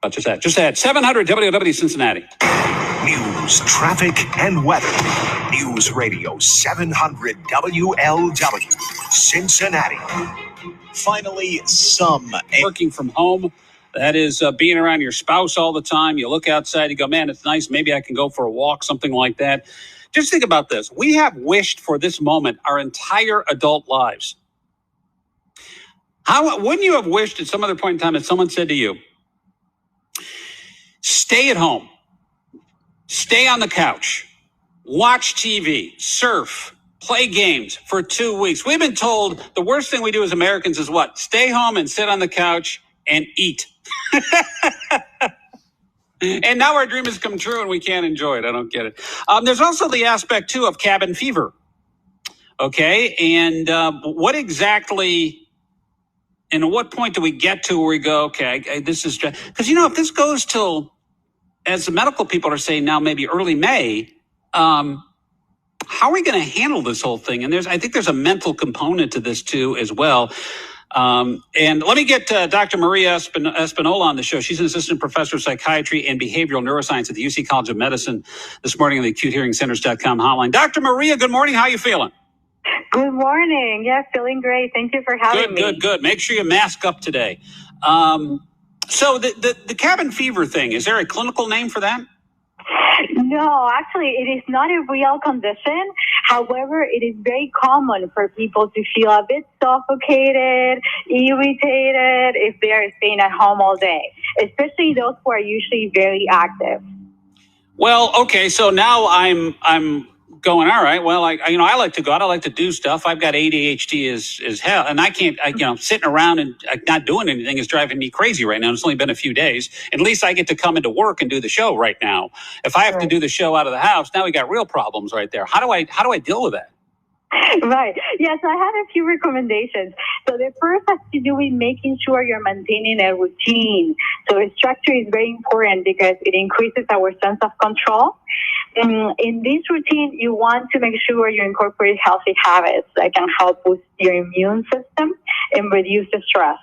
Just that. 700 WW Cincinnati. News, traffic, and weather. News Radio 700 WLW, Cincinnati. Finally, some working from home. That is being around your spouse all the time. You look outside, you go, man, it's nice. Maybe I can go for a walk, something like that. Just think about this. We have wished for this moment our entire adult lives. How wouldn't you have wished at some other point in time that someone said to you, stay at home, stay on the couch, watch TV, surf, play games for 2 weeks? We've been told the worst thing we do as Americans is what? Stay home and sit on the couch and eat. And now our dream has come true and we can't enjoy it. I don't get it. There's also the aspect, too, of cabin fever. Okay. And what exactly... And at what point do we get to where we go, okay, this is just, because, if this goes till, as the medical people are saying now, maybe early May, how are we going to handle this whole thing? And I think there's a mental component to this too, as well. And let me get Dr. Maria Spinola on the show. She's an assistant professor of psychiatry and behavioral neuroscience at the UC College of Medicine this morning on the AcuteHearingCenters.com hotline. Dr. Maria, good morning. How are you feeling? Good morning. Yeah, feeling great. Thank you for having me. Good. Make sure you mask up today. So the cabin fever thing, is there a clinical name for that? No, actually, it is not a real condition. However, it is very common for people to feel a bit suffocated, irritated if they are staying at home all day, especially those who are usually very active. Well, okay, so now I'm going, all right, well, I like to go out. I like to do stuff. I've got ADHD as hell. And I can't, sitting around and not doing anything is driving me crazy right now. It's only been a few days. At least I get to come into work and do the show right now. If I have to do the show out of the house, now we got real problems right there. How do I deal with that? Right. Yes, I have a few recommendations. So the first has to do with making sure you're maintaining a routine. So a structure is very important because it increases our sense of control. In this routine, you want to make sure you incorporate healthy habits that can help boost your immune system and reduce the stress.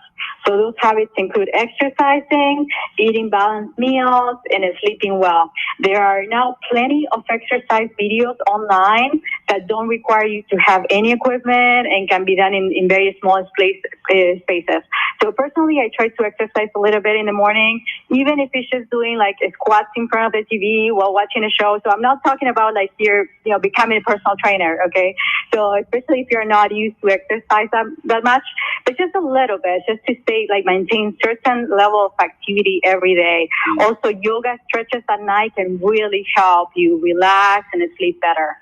So those habits include exercising, eating balanced meals, and sleeping well. There are now plenty of exercise videos online that don't require you to have any equipment and can be done in very small spaces. So personally, I try to exercise a little bit in the morning, even if it's just doing like squats in front of the TV while watching a show. So I'm not talking about like you're becoming a personal trainer, okay? So especially if you're not used to exercise that much, but just a little bit, just to stay maintain certain level of activity every day. Also, yoga stretches at night can really help you relax and sleep better.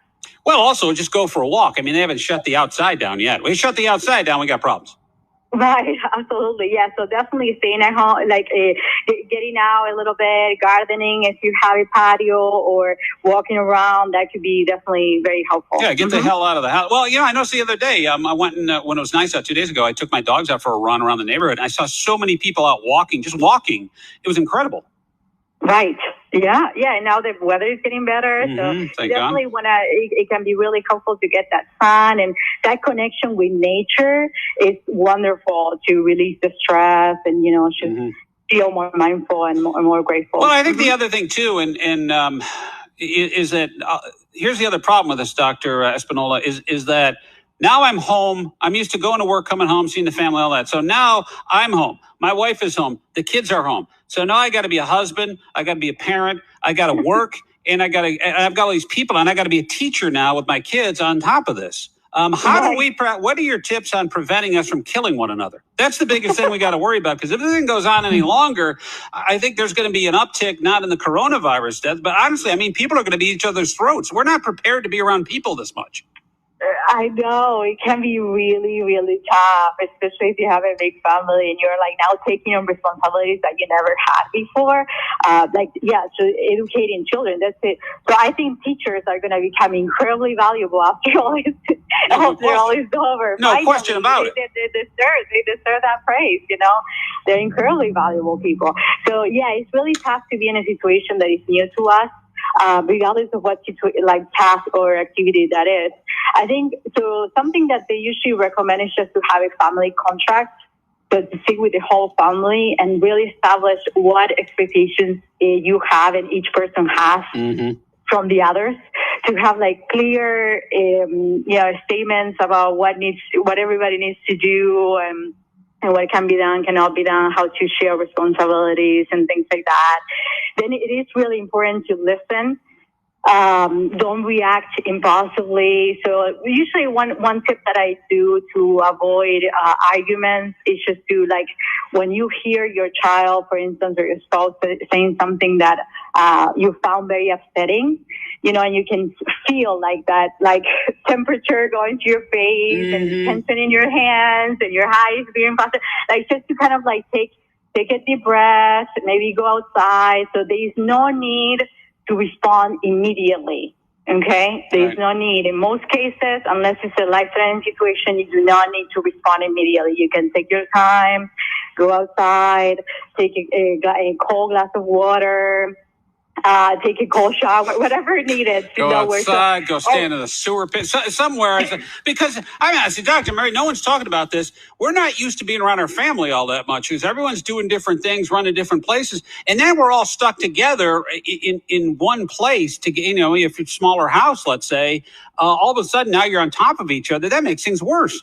Well, also just go for a walk. I mean, they haven't shut the outside down yet. We shut the outside down, we got problems. Right, absolutely. Yeah, so definitely staying at home, getting out a little bit, gardening if you have a patio, or walking around, that could be definitely very helpful. Yeah, get the hell out of the house. Well, I noticed the other day, I went and when it was nice out 2 days ago, I took my dogs out for a run around the neighborhood, and I saw so many people out walking, just walking. It was incredible. Right. Yeah. And now the weather is getting better. So definitely it can be really helpful to get that sun, and that connection with nature is wonderful to release the stress and, just feel more mindful and more grateful. Well, I think the other thing too, and is that here's the other problem with this, Dr. Espinola, is that now I'm home. I'm used to going to work, coming home, seeing the family, all that. So now I'm home. My wife is home. The kids are home. So now I got to be a husband. I got to be a parent. I got to work, and I've got all these people, and I got to be a teacher now with my kids on top of this. What are your tips on preventing us from killing one another? That's the biggest thing we got to worry about, because if everything goes on any longer, I think there's going to be an uptick, not in the coronavirus deaths, but honestly, people are going to be each other's throats. We're not prepared to be around people this much. I know it can be really, really tough, especially if you have a big family and you're now taking on responsibilities that you never had before. So educating children, that's it. So I think teachers are going to become incredibly valuable after all is over. No question about it. They deserve that praise. They're incredibly valuable people. So yeah, it's really tough to be in a situation that is new to us. Regardless of what task or activity that is. I think so. Something that they usually recommend is just to have a family contract. So to sit with the whole family and really establish what expectations you have and each person has from the others, to have like clear, statements about what everybody needs to do, and what can be done, cannot be done, how to share responsibilities and things like that. Then it is really important to listen. Don't react impulsively. So usually one tip that I do to avoid arguments is just to, like, when you hear your child, for instance, or your spouse saying something that you found very upsetting, and you can feel like that, like temperature going to your face and tension in your hands and your eyes being busted, like just to kind of like take a deep breath, maybe go outside. So there is no need to respond immediately. Okay? There is no need. In most cases, unless it's a life-threatening situation, you do not need to respond immediately. You can take your time, go outside, take a cold glass of water, take a cold shower, whatever needed. Go outside, go stand in a sewer pit, somewhere. Because, I mean, I say, Dr. Mary, no one's talking about this. We're not used to being around our family all that much, because everyone's doing different things, running different places. And then we're all stuck together in one place to get, if it's a smaller house, let's say, all of a sudden now you're on top of each other. That makes things worse.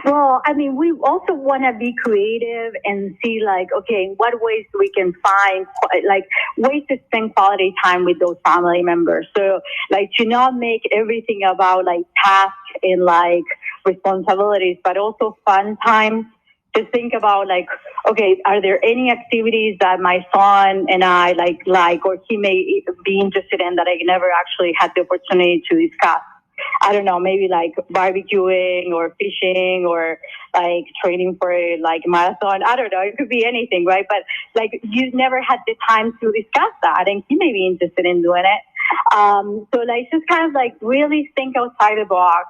Well, I mean, we also want to be creative and see, like, okay, what ways we can find, like, ways to spend quality time with those family members. So, like, to not make everything about, like, tasks and, like, responsibilities, but also fun time. Just think about, like, okay, are there any activities that my son and I like, or he may be interested in that I never actually had the opportunity to discuss? I don't know, maybe like barbecuing or fishing or like training for a marathon. I don't know. It could be anything, right? But like you never had the time to discuss that, and he may be interested in doing it. So like just kind of like really think outside the box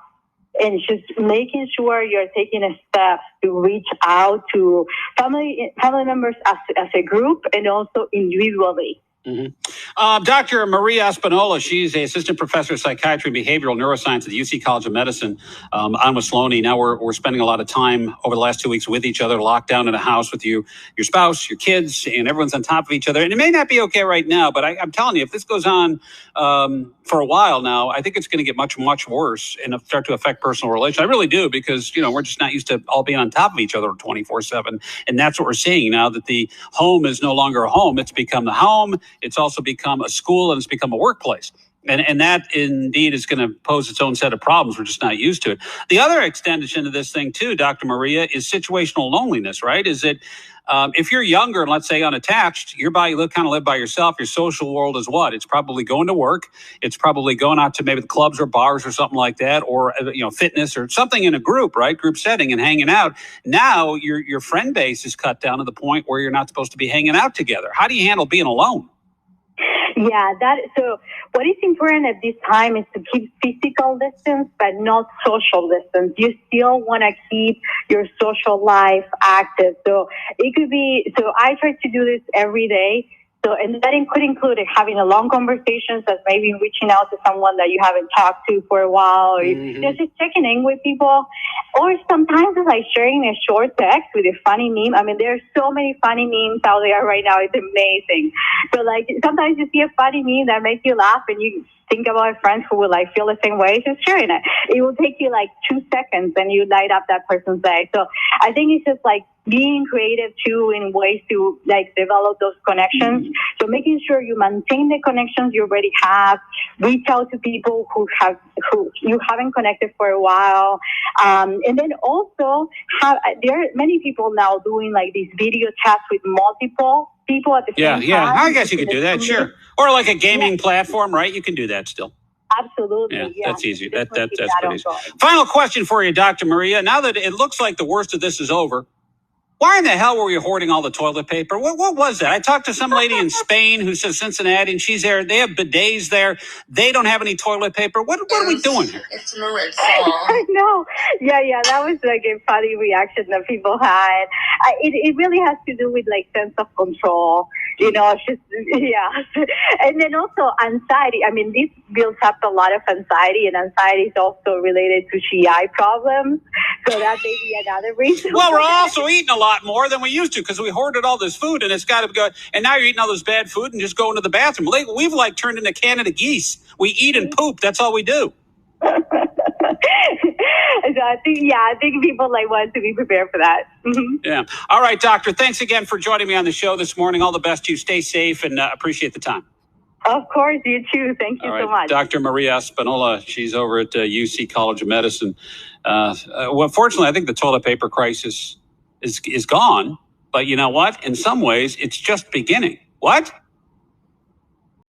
and just making sure you're taking a step to reach out to family members as a group and also individually. Dr. Maria Spinola, she's an assistant professor of psychiatry and behavioral neuroscience at the UC College of Medicine. I'm with Sloan. Now we're spending a lot of time over the last 2 weeks with each other, locked down in a house with your spouse, your kids, and everyone's on top of each other. And it may not be okay right now, but I'm telling you, if this goes on for a while now, I think it's going to get much, much worse and start to affect personal relations. I really do, because, we're just not used to all being on top of each other 24/7. And that's what we're seeing now, that the home is no longer a home. It's become the home. It's also become a school, and it's become a workplace. And that indeed is going to pose its own set of problems. We're just not used to it. The other extension of this thing too, Dr. Maria, is situational loneliness, right? Is it, if you're younger and let's say unattached, you kind of live by yourself. Your social world is what? It's probably going to work. It's probably going out to maybe the clubs or bars or something like that, or fitness or something in a group, right? Group setting and hanging out. Now your friend base is cut down to the point where you're not supposed to be hanging out together. How do you handle being alone? Yeah, so what is important at this time is to keep physical distance, but not social distance. You still want to keep your social life active. So it could be, so I try to do this every day. So, and that could include having a long conversations, that's maybe reaching out to someone that you haven't talked to for a while, or just checking in with people. Or sometimes it's like sharing a short text with a funny meme. I mean, there are so many funny memes out there right now. It's amazing. So like sometimes you see a funny meme that makes you laugh and you think about a friend who will feel the same way, just sharing it. It will take you 2 seconds and you light up that person's day. So I think it's just being creative too in ways to develop those connections. So making sure you maintain the connections you already have, reach out to people who you haven't connected for a while. And then also there are many people now doing these video chats with multiple people at the same time. Yeah, I guess you could do that, sure. Or like a gaming platform, right? You can do that still. Absolutely. Yeah, that's easy. That's pretty easy. Final question for you, Dr. Maria. Now that it looks like the worst of this is over, why in the hell were you hoarding all the toilet paper? What was that? I talked to some lady in Spain who says Cincinnati, and she's there. They have bidets there. They don't have any toilet paper. What are we doing here? It's Maria. I know. Yeah. That was a funny reaction that people had. It really has to do with sense of control. Yeah. And then also anxiety. I mean, this builds up a lot of anxiety, and anxiety is also related to GI problems. So that may be another reason. Well, we're also eating a lot more than we used to because we hoarded all this food, and it's got to go. And now you're eating all this bad food and just going to the bathroom. We've like turned into Canada geese. We eat and poop. That's all we do. So I think people want to be prepared for that. Mm-hmm. Yeah. All right, doctor. Thanks again for joining me on the show this morning. All the best to you. Stay safe and appreciate the time. Of course, you too. Thank you so much. Dr. Maria Spinola, she's over at UC College of Medicine. Well, fortunately, I think the toilet paper crisis is gone. But you know what? In some ways, it's just beginning. What?